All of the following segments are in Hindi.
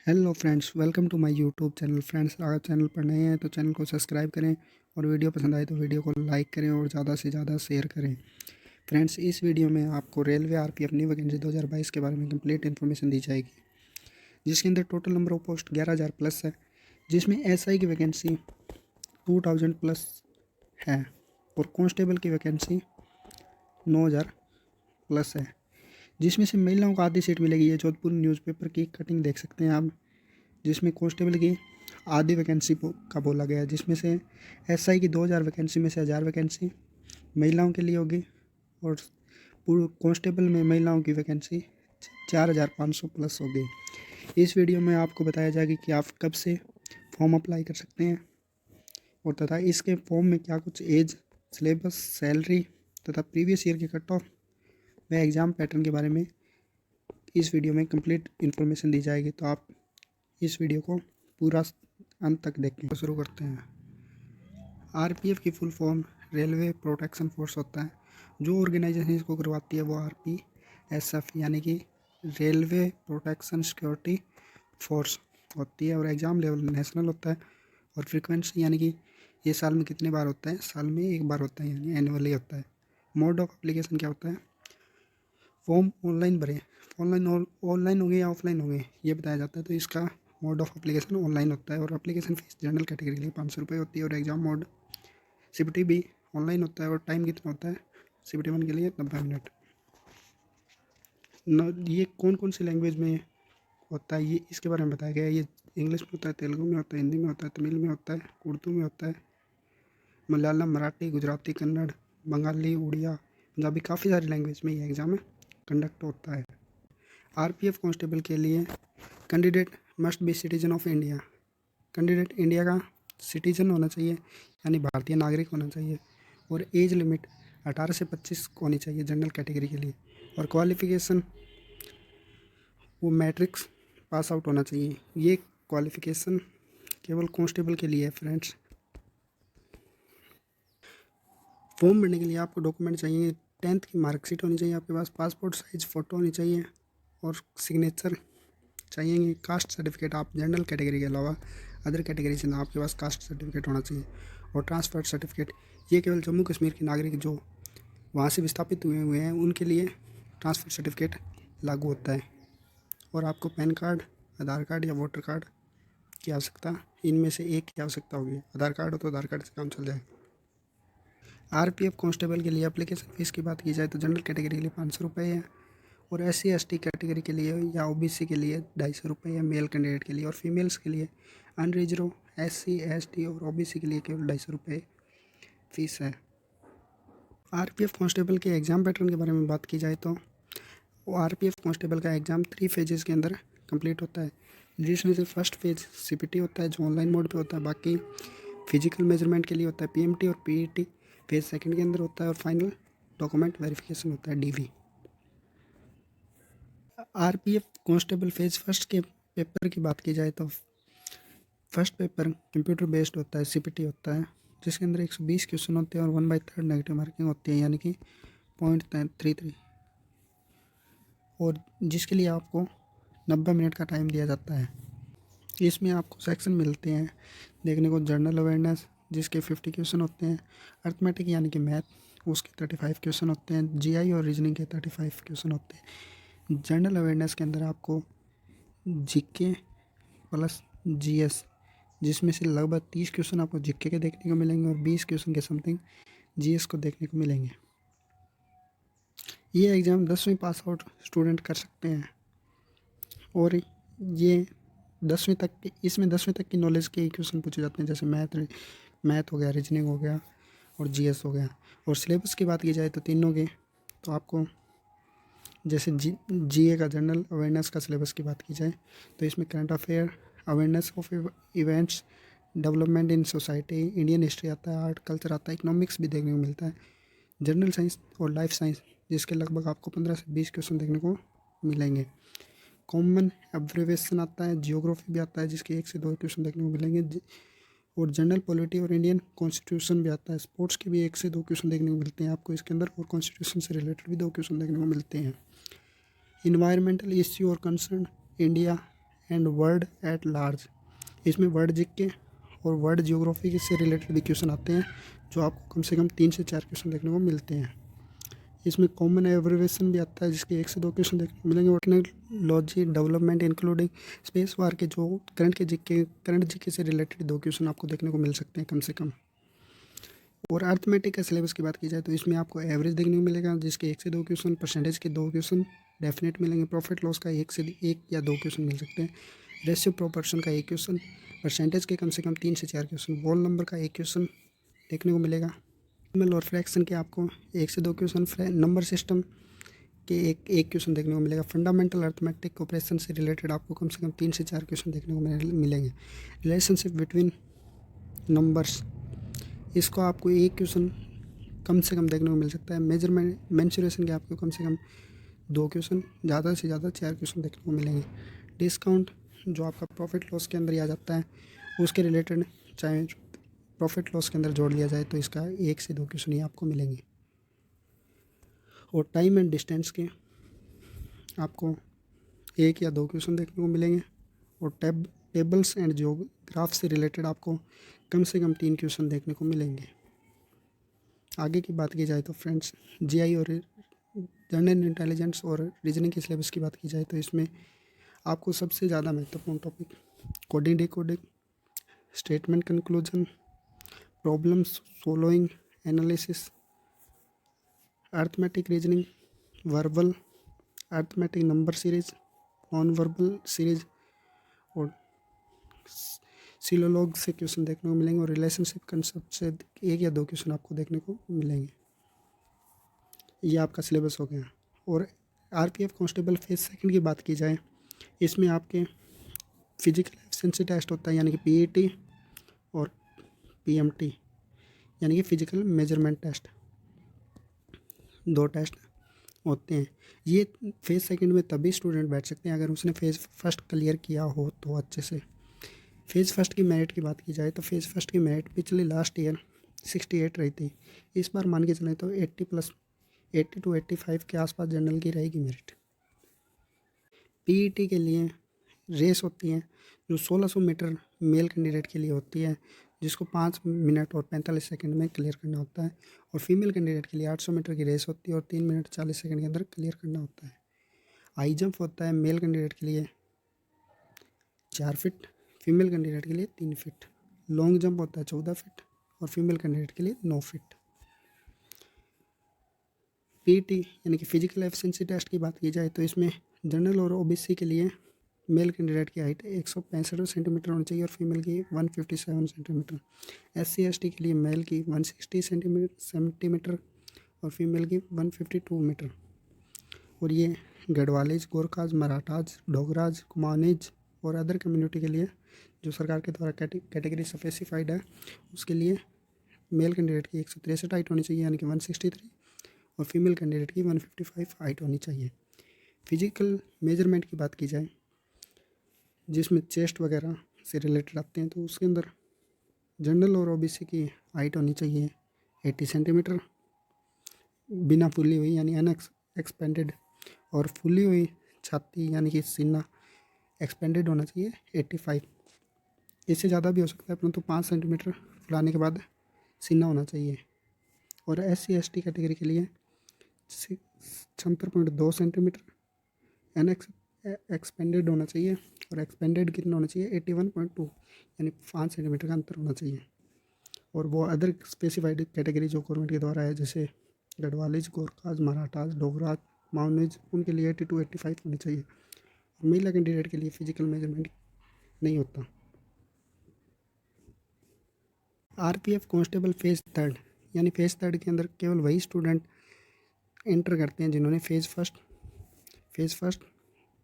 Hello friends, welcome to my YouTube channel. Friends, अगर चैनल पर नए हैं तो चैनल को सब्सक्राइब करें और वीडियो पसंद आए तो वीडियो को लाइक करें और ज़्यादा से ज़्यादा शेयर करें। फ्रेंड्स, इस वीडियो में आपको रेलवे आरपीएफ न्यू वैकेंसी 2022 के बारे में कंप्लीट इन्फॉर्मेशन दी जाएगी, जिसके अंदर total number of post 11,000 plus है, जिसमें एसआई की वैकेंसी 2,000 प्लस है और कांस्टेबल की वैकेंसी 9,000 प्लस है, जिसमें से महिलाओं को आधी सीट मिलेगी। ये जोधपुर न्यूज़पेपर की कटिंग देख सकते हैं आप, जिसमें कांस्टेबल की आधी वैकेंसी का बोला गया है, जिसमें से एसआई की 2,000 वैकेंसी में से 1,000 वैकेंसी महिलाओं के लिए होगी और पूर्व कांस्टेबल में महिलाओं की वैकेंसी 4,500 प्लस होगी। इस वीडियो में आपको बताया जाएगा कि आप कब से फॉर्म अप्लाई कर सकते हैं और तथा इसके फॉर्म में क्या कुछ एज, सिलेबस, सैलरी तथा प्रीवियस ईयर की कट ऑफ व एग्ज़ाम पैटर्न के बारे में इस वीडियो में कंप्लीट इन्फॉर्मेशन दी जाएगी। तो आप इस वीडियो को पूरा अंत तक देखें। तो शुरू करते हैं। आरपीएफ की full form railway protection force होता है। जो ऑर्गेनाइजेशन इसको करवाती है वो आरपीएसएफ यानी कि रेलवे प्रोटेक्शन सिक्योरिटी फोर्स होती है और एग्ज़ाम लेवल नेशनल होता है और फ्रीक्वेंसी यानी कि ये साल में कितने बार होता है, साल में एक बार होता है यानी एनुअली होता है। मोड ऑफ एप्लीकेशन क्या होता है, फॉर्म ऑनलाइन भरें, ऑनलाइन होंगे या ऑफलाइन होंगे ये बताया जाता है। तो इसका मोड ऑफ एप्लीकेशन ऑनलाइन होता है और एप्लीकेशन फ़ीस जनरल कैटेगरी के लिए 500 रुपये होती है और एग्ज़ाम मोड सीपीटी भी ऑनलाइन होता है और टाइम कितना होता है सीपीटी 1 के लिए 90 मिनट। ये कौन कौन सी लैंग्वेज में होता है ये इसके बारे में बताया गया है। ये इंग्लिश में होता है, तेलुगु में होता है, हिंदी में होता है, तमिल में होता है, उर्दू में होता है, मलयालम, मराठी, गुजराती, कन्नड़, बंगाली, उड़िया, पंजाबी, काफ़ी सारी लैंग्वेज में ये एग्ज़ाम कंडक्ट होता है। आरपीएफ कांस्टेबल के लिए candidate must be citizen of India. Candidate India का सिटीजन होना चाहिए यानी भारतीय नागरिक होना चाहिए और एज लिमिट 18 से 25 होनी चाहिए जनरल कैटेगरी के लिए और क्वालिफ़िकेशन वो मैट्रिक्स पास आउट होना चाहिए। ये क्वालिफ़िकेशन केवल कांस्टेबल के लिए है। फ्रेंड्स, फॉर्म भरने के लिए आपको डॉक्यूमेंट चाहिए। 10th की मार्कशीट होनी चाहिए आपके पास, पासपोर्ट साइज फ़ोटो होनी चाहिए और सिग्नेचर चाहिए। कास्ट सर्टिफिकेट, आप जनरल कैटेगरी के अलावा अदर कैटेगरी से ना आपके पास कास्ट सर्टिफिकेट होना चाहिए और ट्रांसफ़र सर्टिफिकेट। ये केवल जम्मू कश्मीर के नागरिक जो वहाँ से विस्थापित हुए हैं उनके लिए ट्रांसफ़र सर्टिफिकेट लागू होता है और आपको पैन कार्ड, आधार कार्ड या वोटर कार्ड की आवश्यकता, इनमें से एक की आवश्यकता होगी। आधार कार्ड हो तो आधार कार्ड से काम चल जाएगा। आरपीएफ कांस्टेबल के लिए एप्लीकेशन फ़ीस की बात की जाए तो जनरल कैटेगरी के लिए 500 रुपये है और SC/ST कैटेगरी के लिए या OBC के लिए 250 रुपये है मेल कैंडिडेट के लिए और फीमेल्स के लिए अनरिजर्व, SC/ST और OBC के लिए केवल 250 रुपये फ़ीस है। आरपीएफ कांस्टेबल के एग्ज़ाम पैटर्न के बारे में बात की जाए तो आरपीएफ कांस्टेबल का एग्ज़ाम 3 फेजेस के अंदर कंप्लीट होता है, जिसमें से फर्स्ट फेज सीपीटी होता है जो ऑनलाइन मोड पे होता है। बाकी फिजिकल मेजरमेंट के लिए होता है पीएमटी और पीईटी फेज सेकंड के अंदर होता है और फाइनल डॉक्यूमेंट वेरिफिकेशन होता है DV. RPF constable phase first के पेपर की बात की जाए तो फर्स्ट पेपर कंप्यूटर बेस्ड होता है, सीपीटी होता है, जिसके अंदर 120 क्वेश्चन होते हैं और 1/3 नेगेटिव मार्किंग होती है यानी कि 0.33 और जिसके लिए आपको 90 मिनट का टाइम दिया जाता है। इसमें आपको सेक्शन मिलते हैं देखने को, जनरल अवेयरनेस जिसके 50 क्वेश्चन होते हैं, अर्थमेटिक यानी कि मैथ उसके 35 क्वेश्चन होते हैं, जीआई और रीजनिंग के 35 क्वेश्चन होते हैं। जनरल अवेयरनेस के अंदर आपको जीके प्लस जीएस, जिसमें से लगभग 30 क्वेश्चन आपको जीके के देखने को मिलेंगे और 20 क्वेश्चन के समथिंग जीएस को देखने को मिलेंगे। ये एग्ज़ाम 10वीं पास आउट स्टूडेंट कर सकते हैं और ये 10वीं तक की, इसमें 10वीं तक की नॉलेज के क्वेश्चन पूछे जाते हैं, जैसे मैथ हो गया, रीजनिंग हो गया और जीएस हो गया। और सिलेबस की बात की जाए तो तीनों के, तो आपको जैसे जीए का जनरल अवेयरनेस का सिलेबस की बात की जाए तो इसमें current affair, awareness of events, development in society, Indian history आता है, आर्ट कल्चर आता है, इकोनॉमिक्स भी देखने को मिलता है, जनरल साइंस और लाइफ साइंस जिसके लगभग आपको 15 से 20 क्वेश्चन देखने को मिलेंगे। कॉमन एब्रिवेशन आता है, जियोग्राफी भी आता है जिसके 1 से 2 क्वेश्चन देखने को मिलेंगे और जनरल पॉलिटी और इंडियन कॉन्स्टिट्यूशन भी आता है। स्पोर्ट्स के भी 1 से 2 क्वेश्चन देखने को मिलते हैं आपको इसके अंदर और कॉन्स्टिट्यूशन से रिलेटेड भी 2 क्वेश्चन देखने को मिलते हैं। इन्वायरमेंटल इश्यू और concern India and world at large. इसमें वर्ल्ड जीके और वर्ल्ड जियोग्राफी से रिलेटेड भी क्वेश्चन आते हैं, जो आपको कम से कम 3 से 4 क्वेश्चन देखने को मिलते हैं। इसमें कॉमन एब्रिविएशन भी आता है, जिसके 1 से 2 क्वेश्चन देखने को मिलेंगे। और टेक्नोलॉजी डेवलपमेंट इंक्लूडिंग स्पेस वार के जो करंट जीके से रिलेटेड 2 क्वेश्चन आपको देखने को मिल सकते हैं कम से कम। और अर्थमेटिक का सिलेबस की बात की जाए तो इसमें आपको एवरेज देखने को मिलेगा, जिसके 1 से 2 क्वेश्चन, परसेंटेज के 2 क्वेश्चन डेफिनेट मिलेंगे। प्रॉफिट लॉस का 1 या 2 क्वेश्चन मिल सकते हैं। रेशियो प्रोपोर्शन का 1 क्वेश्चन, परसेंटेज के कम से कम 3 से 4 क्वेश्चन, वोल नंबर का 1 क्वेश्चन देखने को मिलेगा। डेसिमल और फ्रैक्शन के आपको 1 से 2 क्वेश्चन, नंबर सिस्टम के एक क्वेश्चन देखने को मिलेगा। फंडामेंटल अर्थमेटिक ऑपरेशन से रिलेटेड आपको कम से कम 3 से 4 क्वेश्चन देखने को मिलेंगे। रिलेशनशिप बिटवीन नंबर्स, इसको आपको 1 क्वेश्चन कम से कम देखने को मिल सकता है। मेजरमेंट मेंसुरेशन के आपको कम से कम 2 क्वेश्चन, ज़्यादा से ज़्यादा 4 क्वेश्चन देखने को मिलेंगे। डिस्काउंट जो आपका प्रॉफिट लॉस के अंदर ही आ जाता है, उसके रिलेटेड चाहे प्रॉफिट लॉस के अंदर जोड़ लिया जाए तो इसका 1 से 2 क्वेश्चन ही आपको मिलेंगे। और टाइम एंड डिस्टेंस के आपको 1 या 2 क्वेश्चन देखने को मिलेंगे। और टेबल्स एंड जियोग्राफ से रिलेटेड आपको कम से कम 3 क्वेश्चन देखने को मिलेंगे। आगे की बात की जाए तो फ्रेंड्स, जीआई और जनरल इंटेलिजेंस और रीजनिंग के सिलेबस की बात की जाए तो इसमें आपको सबसे ज़्यादा महत्वपूर्ण topic coding decoding, statement conclusion, problem solving, analysis, arithmetic reasoning, verbal arithmetic number series, non verbal series और सिलोलॉग से क्वेश्चन देखने को मिलेंगे। और रिलेशनशिप कंसेप्ट से 1 या 2 क्वेश्चन आपको देखने को मिलेंगे। ये आपका सिलेबस हो गया। और आरपीएफ कांस्टेबल फेज सेकंड की बात की जाए, इसमें आपके फिजिकल एफिशिएंसी टेस्ट होता है, यानी कि पीईटी और पीएमटी, यानी कि फिजिकल मेजरमेंट टेस्ट, 2 टेस्ट होते हैं। ये फेज सेकंड में तभी स्टूडेंट बैठ सकते हैं अगर उसने फेज़ फर्स्ट क्लियर किया हो तो अच्छे से। फेज़ फर्स्ट की मेरिट की बात की जाए तो फेज़ फर्स्ट की मेरिट पिछले लास्ट ईयर 68 रही थी। इस बार मान के चलें तो 80 to 85 के आसपास जनरल की रहेगी मेरिट। पीईटी के लिए रेस होती है जो 1600 मीटर मेल कैंडिडेट के लिए होती है, जिसको 5 मिनट और 45 सेकंड में क्लियर करना होता है। और फीमेल कैंडिडेट के लिए 800 मीटर की रेस होती है और 3 मिनट 40 सेकंड के अंदर क्लियर करना होता है। हाई जंप होता है मेल कैंडिडेट के लिए 4 फीट, फीमेल कैंडिडेट के लिए 3 फीट। लॉन्ग जंप होता है 14 फीट और फीमेल कैंडिडेट के लिए 9 फीट। पीटी यानी कि फिजिकल एफिशिएंसी टेस्ट की बात की जाए तो इसमें जनरल और ओबीसी के लिए मेल कैंडिडेट की हाइट 165 सेंटीमीटर होनी चाहिए और फीमेल की 157 सेंटीमीटर। SC/ST के लिए मेल की 160 सेंटीमीटर और फीमेल की 152 मीटर। और ये गढ़वालीज, गोरखाज, मराठाज, डोगराज, कुमानीज और अदर कम्युनिटी के लिए जो सरकार के द्वारा कैटेगरी स्पेसिफाइड है, उसके लिए मेल कैंडिडेट की 163 हाइट होनी चाहिए, यानी कि 163, और फीमेल कैंडिडेट की 155 हाइट होनी चाहिए। फिजिकल मेजरमेंट की बात की जाए जिसमें चेस्ट वगैरह से रिलेटेड आते हैं तो उसके अंदर जनरल और ओबीसी की हाइट होनी चाहिए 80 सेंटीमीटर बिना फुली हुई यानी एक्सपेंडेड, और फुली हुई छाती यानी कि सीना एक्सपेंडेड होना चाहिए 85। इससे ज़्यादा भी हो सकता है परंतु 5 सेंटीमीटर फुलाने के बाद सीना होना चाहिए। और SC/ST कैटेगरी के लिए 76.2 सेंटीमीटर एक्सपेंडेड होना चाहिए और एक्सपेंडेड कितना होना चाहिए 81.2, यानी 5 सेंटीमीटर का अंतर होना चाहिए। और वो अदर स्पेसिफाइड कैटेगरी जो गवर्नमेंट के द्वारा है, जैसे गढ़वालीज, गोरखाज, मराठाज, डोगराज, माउनीज, उनके लिए 80 to 85 होनी चाहिए। और महिला कैंडिडेट के लिए फिजिकल मेजरमेंट नहीं होता। आरपीएफ कांस्टेबल फेज़ थर्ड, यानी फेज़ थर्ड के अंदर केवल वही स्टूडेंट एंटर करते हैं जिन्होंने फेज़ फर्स्ट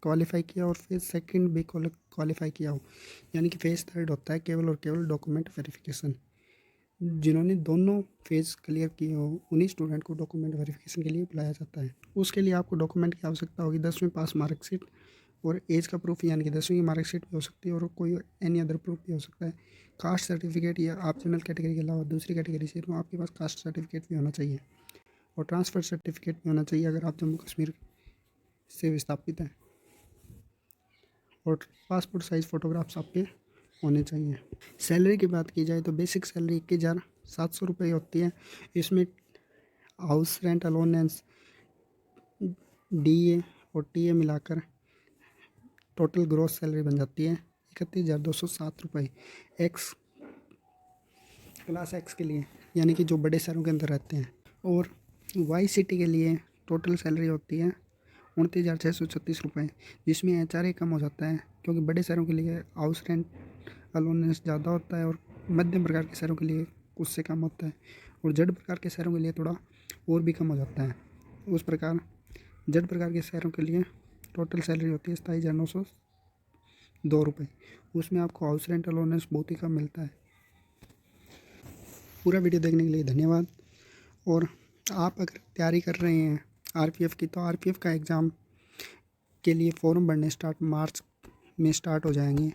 क्वालिफाई किया और फेज़ सेकंड भी क्वालिफाई किया हो। यानी कि फेज़ थर्ड होता है केवल और केवल डॉक्यूमेंट वेरिफिकेशन। जिन्होंने दोनों फेज़ क्लियर किए हो उन्हीं स्टूडेंट को डॉक्यूमेंट वेरिफिकेशन के लिए बुलाया जाता है। उसके लिए आपको डॉक्यूमेंट की आवश्यकता होगी 10वीं पास मार्कशीट और एज का प्रूफ, यानी कि 10वीं की मार्कशीट भी हो सकती है और कोई एनी अदर प्रूफ भी हो सकता है। कास्ट सर्टिफिकेट, या आप जनरल कैटेगरी के अलावा दूसरी कैटेगरी से तो आपके पास कास्ट सर्टिफिकेट भी होना चाहिए और ट्रांसफ़र सर्टिफिकेट भी होना चाहिए अगर आप जम्मू कश्मीर से विस्थापित हैं। और पासपोर्ट साइज़ फ़ोटोग्राफ्स आपके होने चाहिए। सैलरी की बात की जाए तो बेसिक सैलरी 21,700 रुपये होती है। इसमें हाउस रेंट अलाउंस, डीए और टीए मिलाकर टोटल ग्रॉस सैलरी बन जाती है 31,207 रुपये एक्स क्लास एक्स के लिए, यानी कि जो बड़े शहरों के अंदर रहते हैं। और वाई सिटी के लिए टोटल सैलरी होती है 29,636 रुपये, जिसमें एचआरए कम हो जाता है क्योंकि बड़े शहरों के लिए हाउस रेंट अलाउंस ज़्यादा होता है और मध्यम प्रकार के शहरों के लिए उससे कम होता है, और जड़ प्रकार के शहरों के लिए थोड़ा और भी कम हो जाता है। उस प्रकार जड़ प्रकार के शहरों के लिए टोटल सैलरी होती है 27,902 रुपये। उसमें आपको हाउस रेंट अलाउंस बहुत ही कम मिलता है। पूरा वीडियो देखने के लिए धन्यवाद। और आप अगर तैयारी कर रहे हैं आरपीएफ़ की, तो आरपीएफ़ का एग्ज़ाम के लिए फ़ॉर्म भरने मार्च में स्टार्ट हो जाएंगे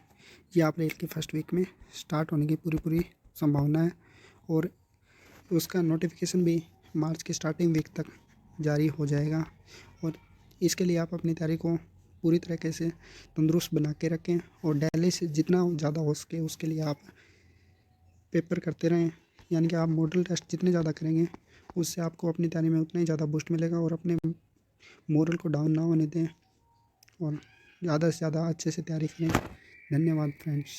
या अप्रैल के फर्स्ट वीक में स्टार्ट होने की पूरी संभावना है। और उसका नोटिफिकेशन भी मार्च के स्टार्टिंग वीक तक जारी हो जाएगा। और इसके लिए आप अपनी तैयारी को पूरी तरीके से तंदुरुस्त बना के रखें और डेली से जितना ज़्यादा हो सके उसके लिए आप पेपर करते रहें, यानी कि आप मॉडल टेस्ट जितने ज़्यादा करेंगे उससे आपको अपनी तैयारी में उतना ही ज़्यादा बूस्ट मिलेगा। और अपने मोरल को डाउन ना होने दें और ज़्यादा से ज़्यादा अच्छे से तैयारी करें। धन्यवाद फ्रेंड्स।